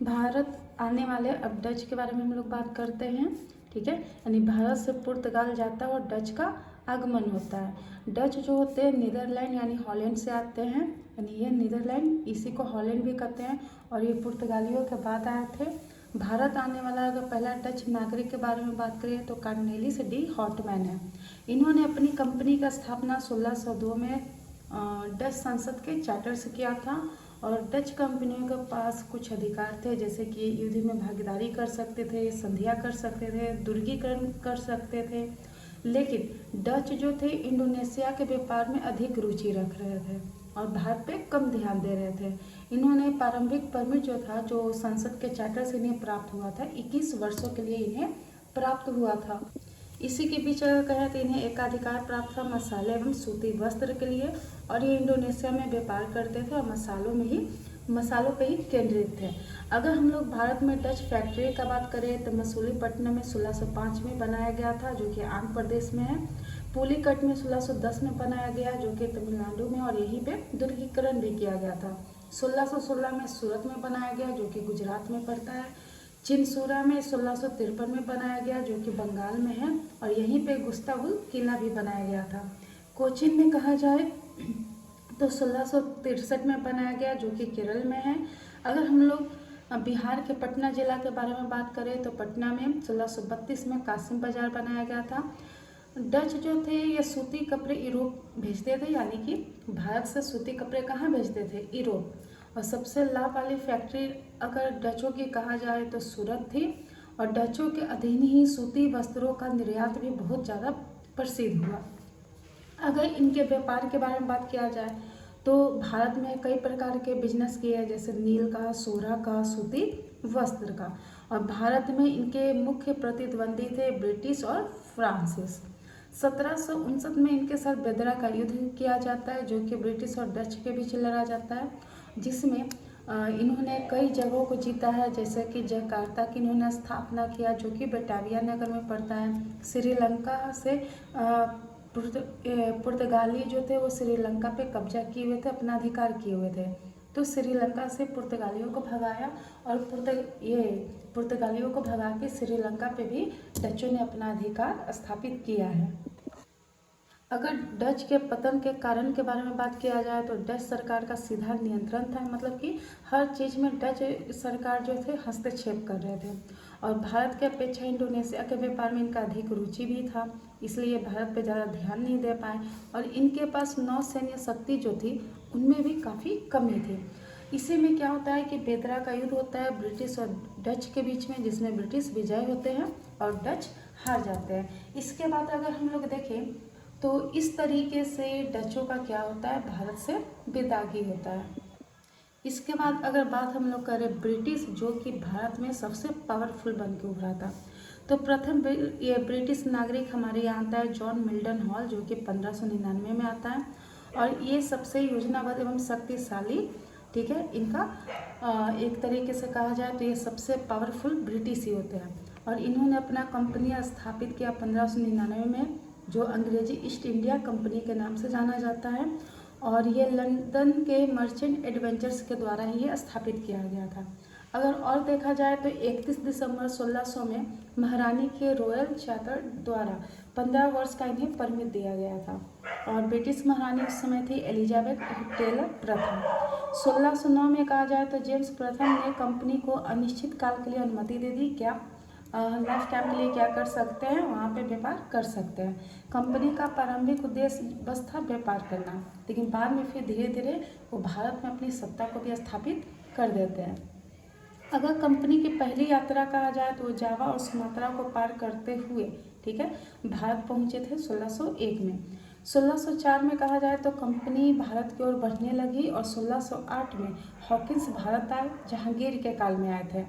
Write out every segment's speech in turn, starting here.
भारत आने वाले अब डच के बारे में हम लोग बात करते हैं। ठीक है, यानी भारत से पुर्तगाल जाता है और डच का आगमन होता है। डच जो होते हैं नीदरलैंड यानी हॉलैंड से आते हैं, यानी ये नीदरलैंड, इसी को हॉलैंड भी कहते हैं, और ये पुर्तगालियों के बाद आए थे। भारत आने वाला अगर पहला डच नागरिक के बारे में बात करें तो कार्नेलिस डी हॉटमैन है। इन्होंने अपनी कंपनी का स्थापना 1602 में डच संसद के चार्टर से किया था। और डच कंपनियों के पास कुछ अधिकार थे, जैसे कि युद्ध में भागीदारी कर सकते थे, संधियाँ कर सकते थे, दुर्गीकरण कर सकते थे। लेकिन डच जो थे इंडोनेशिया के व्यापार में अधिक रुचि रख रहे थे और भारत पे कम ध्यान दे रहे थे। इन्होंने प्रारंभिक परमिट जो था, जो संसद के चार्टर से इन्हें प्राप्त हुआ था, 21 वर्षों के लिए इन्हें प्राप्त हुआ था। इसी के बीच अगर कहें तो इन्हें एकाधिकार प्राप्त था मसाले एवं सूती वस्त्र के लिए, और ये इंडोनेशिया में व्यापार करते थे और मसालों पे ही केंद्रित थे। अगर हम लोग भारत में डच फैक्ट्री का बात करें तो मसूलीपट्टनम में 1605 में बनाया गया था, जो कि आंध्र प्रदेश में है। पुलिकट में 1610 में बनाया गया, जो कि तमिलनाडु में, और यहीं पे दुर्गीकरण भी किया गया था। 1616 में सूरत में बनाया गया, जो कि गुजरात में पड़ता है। चिनसूरा में 1653 में बनाया गया, जो कि बंगाल में है, और यहीं पे गुस्तावुल किला भी बनाया गया था। कोचीन में कहा जाए तो 1663 में बनाया गया, जो कि केरल में है। अगर हम लोग बिहार के पटना जिला के बारे में बात करें तो पटना में 1632 में कासिम बाजार बनाया गया था। डच जो थे ये सूती कपड़े यूरोप भेजते थे, यानी कि भारत से सूती कपड़े कहाँ भेजते थे? यूरोप। और सबसे लाभ वाली फैक्ट्री अगर डचों की कहा जाए तो सूरत थी, और डचों के अधीन ही सूती वस्त्रों का निर्यात भी बहुत ज़्यादा प्रसिद्ध हुआ। अगर इनके व्यापार के बारे में बात किया जाए तो भारत में कई प्रकार के बिजनेस किए हैं, जैसे नील का, सोरा का, सूती वस्त्र का। और भारत में इनके मुख्य प्रतिद्वंदी थे ब्रिटिश और फ्रांसीस। 1759 में इनके साथ बेदरा का युद्ध किया जाता है, जो कि ब्रिटिश और डच के बीच लड़ा जाता है, जिसमें इन्होंने कई जगहों को जीता है, जैसे कि जकार्ता की इन्होंने स्थापना किया, जो कि बटाविया नगर में पड़ता है। श्रीलंका से पुर्तगाली जो थे वो श्रीलंका पे कब्जा किए हुए थे, अपना अधिकार किए हुए थे। तो श्रीलंका से पुर्तगालियों को भगाया, और पुर्तगालियों को भगा के श्रीलंका पे भी डचों ने अपना अधिकार स्थापित किया है। अगर डच के पतन के कारण के बारे में बात किया जाए तो डच सरकार का सीधा नियंत्रण था, मतलब कि हर चीज़ में डच सरकार जो थे हस्तक्षेप कर रहे थे, और भारत के अपेक्षा इंडोनेशिया के व्यापार में इनका अधिक रुचि भी था, इसलिए भारत पे ज़्यादा ध्यान नहीं दे पाए। और इनके पास नौसैन्य शक्ति जो थी उनमें भी काफ़ी कमी थी। इसी में क्या होता है कि बेदरा का युद्ध होता है ब्रिटिश और डच के बीच में, जिसमें ब्रिटिश विजय होते हैं और डच हार जाते हैं। इसके बाद अगर हम लोग देखें तो इस तरीके से डचों का क्या होता है, भारत से विदागी होता है। इसके बाद अगर बात हम लोग करें ब्रिटिश, जो कि भारत में सबसे पावरफुल बन के उभरा था, तो प्रथम ये ब्रिटिश नागरिक हमारे यहाँ आता है जॉन मिल्टन हॉल, जो कि 1599 में आता है, और ये सबसे योजनाबद्ध एवं शक्तिशाली, ठीक है, इनका एक तरीके से कहा जाए तो ये सबसे पावरफुल ब्रिटिश ही होते हैं। और इन्होंने अपना कंपनी स्थापित किया 1599 में, जो अंग्रेजी ईस्ट इंडिया कंपनी के नाम से जाना जाता है, और ये लंदन के मर्चेंट एडवेंचर्स के द्वारा ही ये स्थापित किया गया था। अगर और देखा जाए तो 31 दिसंबर 1600 में महारानी के रॉयल चार्टर द्वारा 15 वर्ष का इन्हें परमिट दिया गया था, और ब्रिटिश महारानी उस समय थी एलिजाबेथ टेलर प्रथम। 1609 में कहा जाए तो जेम्स प्रथम ने कंपनी को अनिश्चित काल के लिए अनुमति दे दी, क्या लाइफ टाइम के लिए क्या कर सकते हैं, वहाँ पे व्यापार कर सकते हैं। कंपनी का प्रारंभिक उद्देश्य बस था व्यापार करना, लेकिन बाद में फिर धीरे धीरे वो भारत में अपनी सत्ता को भी स्थापित कर देते हैं। अगर कंपनी की पहली यात्रा कहा जाए तो जावा और सुमात्रा को पार करते हुए, ठीक है, भारत पहुंचे थे 1601 में। 1604 में कहा जाए तो कंपनी भारत की ओर बढ़ने लगी, और 1608 में हॉकिंस भारत आए, जहांगीर के काल में आए थे,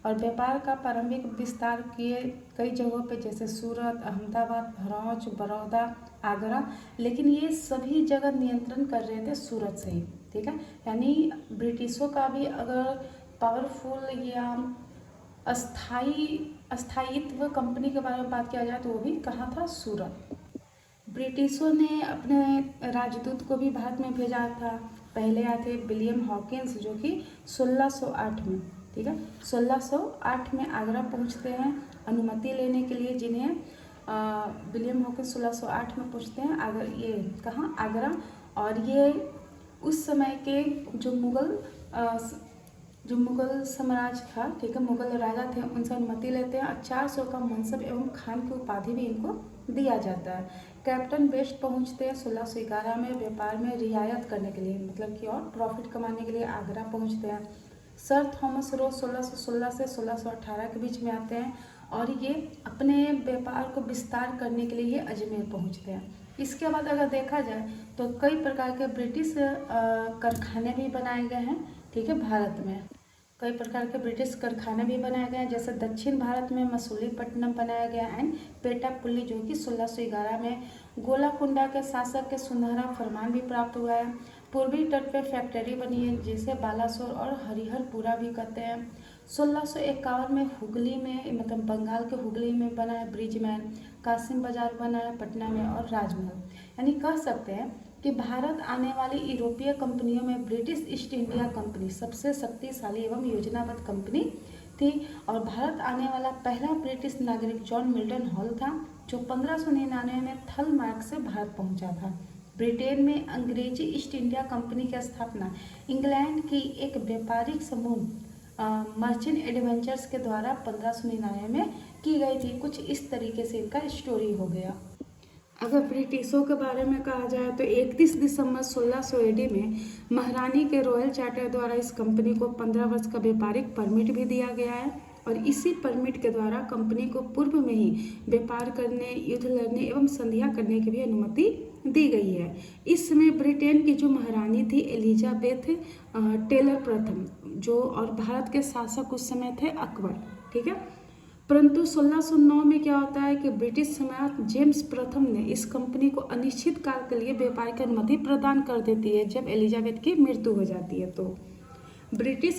और व्यापार का प्रारंभिक विस्तार किए कई जगहों पे, जैसे सूरत, अहमदाबाद, भरौच, बड़ौदा, आगरा, लेकिन ये सभी जगह नियंत्रण कर रहे थे सूरत से ही, ठीक है। यानी ब्रिटिशों का भी अगर पावरफुल या अस्थायित्व कंपनी के बारे में बात किया जाए तो वो भी कहाँ था, सूरत। ब्रिटिशों ने अपने राजदूत को भी भारत में भेजा था। पहले आए थे विलियम हॉकिंस, जो कि 1608 में, ठीक है। 1608 में आगरा पहुंचते हैं अनुमति लेने के लिए, जिन्हें विलियम हॉकिंस 1608 में पहुंचते हैं ये कहाँ, आगरा। और ये उस समय के जो मुगल साम्राज्य था, ठीक है, मुगल राजा थे, उनसे अनुमति लेते हैं और 400 का मनसब एवं खान की उपाधि भी इनको दिया जाता है। कैप्टन बेस्ट पहुंचते हैं 1611 में व्यापार में रियायत करने के लिए, मतलब कि और प्रॉफिट कमाने के लिए आगरा पहुंचते हैं। सर थॉमस रो 1616 से 1618 के बीच में आते हैं और ये अपने व्यापार को विस्तार करने के लिए ये अजमेर पहुंचते हैं। इसके बाद अगर देखा जाए तो कई प्रकार के ब्रिटिश कारखाने भी बनाए गए हैं, ठीक है, भारत में कई प्रकार के ब्रिटिश कारखाने भी बनाए गए हैं, जैसे दक्षिण भारत में मसूलीपट्टनम बनाया गया एंड पेटापुल्ली, जो कि 1611 में। गोलाकुंडा के शासक के सुनहरा फरमान भी प्राप्त हुआ है। पूर्वी तट पे फैक्ट्री बनी है जिसे बालासोर और हरिहरपुरा भी कहते हैं। 1651 में हुगली में, मतलब बंगाल के हुगली में बना है ब्रिजमैन। कासिम बाजार बना है पटना में और राजमहल। यानी कह सकते हैं कि भारत आने वाली यूरोपीय कंपनियों में ब्रिटिश ईस्ट इंडिया कंपनी सबसे शक्तिशाली एवं योजनाबद्ध कंपनी थी। और भारत आने वाला पहला ब्रिटिश नागरिक जॉन मिल्टन हॉल था, जो 1599 में थल मार्ग से भारत पहुंचा था। ब्रिटेन में अंग्रेजी ईस्ट इंडिया कंपनी की स्थापना इंग्लैंड की एक व्यापारिक समूह मर्चेंट एडवेंचर्स के द्वारा 1599 में की गई थी। कुछ इस तरीके से इनका स्टोरी हो गया। अगर ब्रिटिशों के बारे में कहा जाए तो 31 दिसंबर 1600 AD में महारानी के रॉयल चार्टर द्वारा इस कंपनी को 15 वर्ष का व्यापारिक परमिट भी दिया गया है और इसी परमिट के द्वारा कंपनी को पूर्व में ही व्यापार करने, युद्ध लड़ने एवं संधियां करने की भी अनुमति दी गई है। इस समय ब्रिटेन की जो महारानी थी एलिजाबेथ टेलर प्रथम, जो और भारत के शासक उस समय थे अकबर, ठीक है। परंतु 1609 में क्या होता है कि ब्रिटिश सम्राट जेम्स प्रथम ने इस कंपनी को अनिश्चित काल के लिए व्यापार की अनुमति प्रदान कर देती है, जब एलिजाबेथ की मृत्यु हो जाती है। तो ब्रिटिश